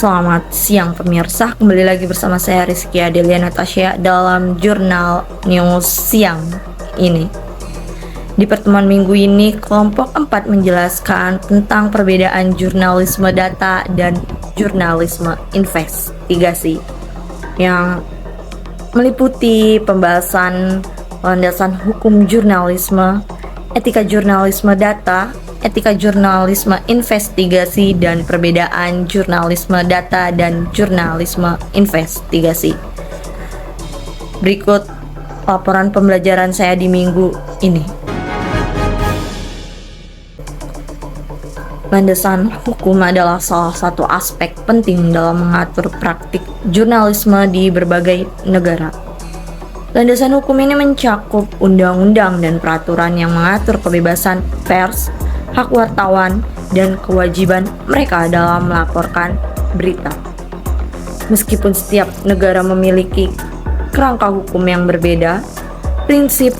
Selamat siang pemirsa, kembali lagi bersama saya Rizky Adelia Natasha dalam jurnal news siang ini. Di pertemuan minggu ini, kelompok 4 menjelaskan tentang perbedaan jurnalisme data dan jurnalisme investigasi yang meliputi pembahasan landasan hukum jurnalisme, etika jurnalisme data, etika jurnalisme investigasi, dan perbedaan jurnalisme data dan jurnalisme investigasi. Berikut laporan pembelajaran saya di minggu ini. Landasan hukum adalah salah satu aspek penting dalam mengatur praktik jurnalisme di berbagai negara. Landasan hukum ini mencakup undang-undang dan peraturan yang mengatur kebebasan pers, hak wartawan, dan kewajiban mereka dalam melaporkan berita. Meskipun setiap negara memiliki kerangka hukum yang berbeda, prinsip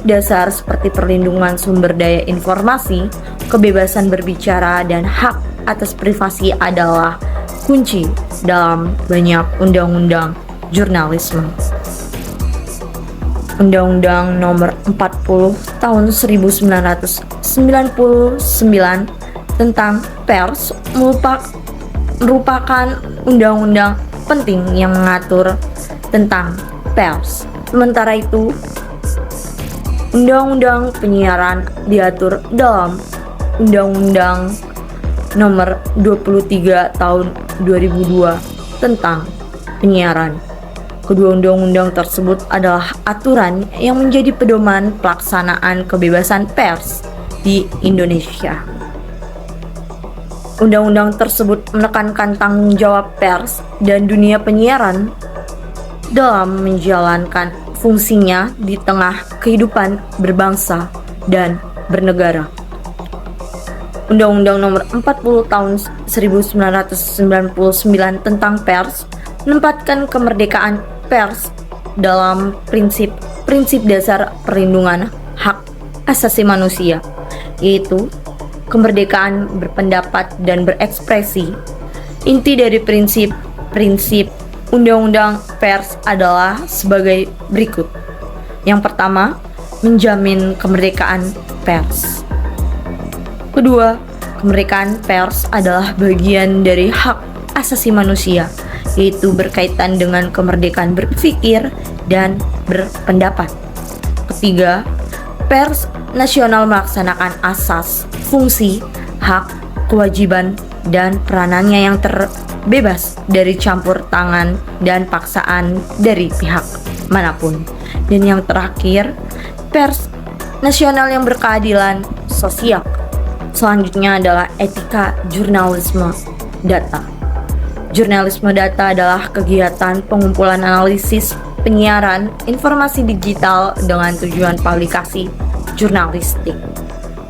dasar seperti perlindungan sumber daya informasi, kebebasan berbicara, dan hak atas privasi adalah kunci dalam banyak undang-undang jurnalisme. Undang-Undang Nomor 40 Tahun 1999 tentang pers merupakan undang-undang penting yang mengatur tentang pers. Sementara itu, Undang-Undang Penyiaran diatur dalam Undang-Undang Nomor 23 Tahun 2002 tentang penyiaran. Kedua undang-undang tersebut adalah aturan yang menjadi pedoman pelaksanaan kebebasan pers di Indonesia. Undang-undang tersebut menekankan tanggung jawab pers dan dunia penyiaran dalam menjalankan fungsinya di tengah kehidupan berbangsa dan bernegara. Undang-Undang Nomor 40 Tahun 1999 tentang pers menempatkan kemerdekaan pers dalam prinsip dasar perlindungan hak asasi manusia, yaitu kemerdekaan berpendapat dan berekspresi. Inti dari prinsip undang-undang pers adalah sebagai berikut. Yang pertama, menjamin kemerdekaan pers. Kedua, kemerdekaan pers adalah bagian dari hak asasi manusia, yaitu berkaitan dengan kemerdekaan berpikir dan berpendapat. Ketiga, pers nasional melaksanakan asas, fungsi, hak, kewajiban, dan peranannya yang terbebas dari campur tangan dan paksaan dari pihak manapun. Dan yang terakhir, pers nasional yang berkeadilan sosial. Selanjutnya adalah etika jurnalisme data. Jurnalisme data adalah kegiatan pengumpulan analisis, penyiaran, informasi digital dengan tujuan publikasi jurnalistik.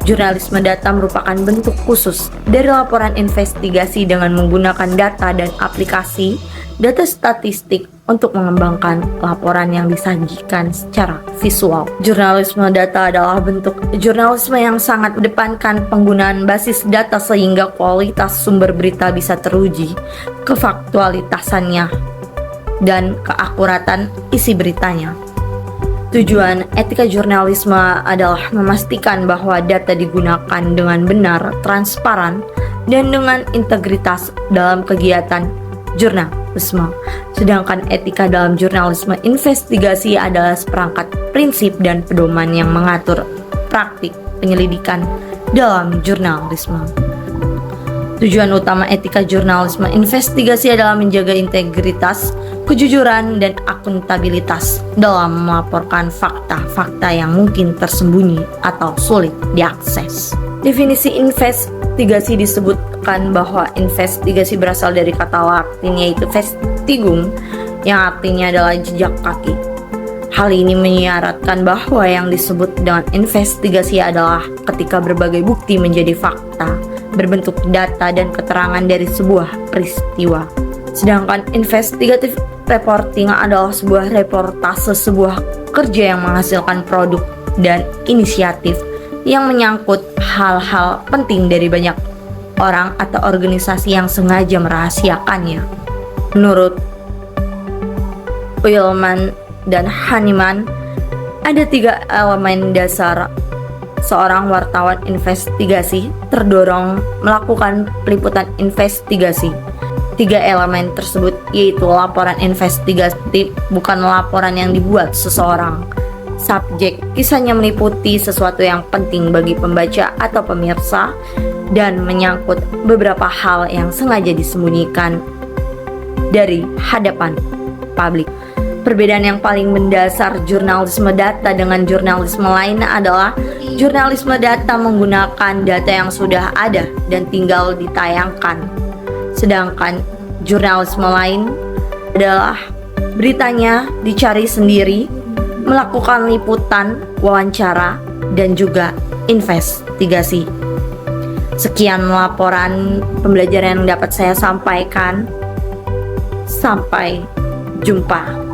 Jurnalisme data merupakan bentuk khusus dari laporan investigasi dengan menggunakan data dan aplikasi data statistik untuk mengembangkan laporan yang disajikan secara visual. Jurnalisme data adalah bentuk jurnalisme yang sangat mengedepankan penggunaan basis data sehingga kualitas sumber berita bisa teruji, kefaktualitasannya, dan keakuratan isi beritanya. Tujuan etika jurnalisme adalah memastikan bahwa data digunakan dengan benar, transparan, dan dengan integritas dalam kegiatan jurnalisme. Sedangkan etika dalam jurnalisme investigasi adalah seperangkat prinsip dan pedoman yang mengatur praktik penyelidikan dalam jurnalisme. Tujuan utama etika jurnalisme investigasi adalah menjaga integritas, kejujuran, dan akuntabilitas dalam melaporkan fakta-fakta yang mungkin tersembunyi atau sulit diakses. Definisi investigasi disebutkan bahwa investigasi berasal dari kata Latin yaitu vestigum, yang artinya adalah jejak kaki. Hal ini menyiyaratkan bahwa yang disebut dengan investigasi adalah ketika berbagai bukti menjadi fakta berbentuk data dan keterangan dari sebuah peristiwa. Sedangkan investigative reporting adalah sebuah reportase, sebuah kerja yang menghasilkan produk dan inisiatif yang menyangkut hal-hal penting dari banyak orang atau organisasi yang sengaja merahasiakannya. Menurut Ullman dan Hahnemann, ada 3 elemen dasar seorang wartawan investigasi terdorong melakukan peliputan investigasi. 3 elemen tersebut yaitu laporan investigatif, bukan laporan yang dibuat seseorang. Subjek, kisahnya meliputi sesuatu yang penting bagi pembaca atau pemirsa dan menyangkut beberapa hal yang sengaja disembunyikan dari hadapan publik. Perbedaan yang paling mendasar jurnalisme data dengan jurnalisme lain adalah jurnalisme data menggunakan data yang sudah ada dan tinggal ditayangkan. Sedangkan jurnalisme lain adalah beritanya dicari sendiri, melakukan liputan, wawancara, dan juga investigasi. Sekian laporan pembelajaran yang dapat saya sampaikan. Sampai jumpa.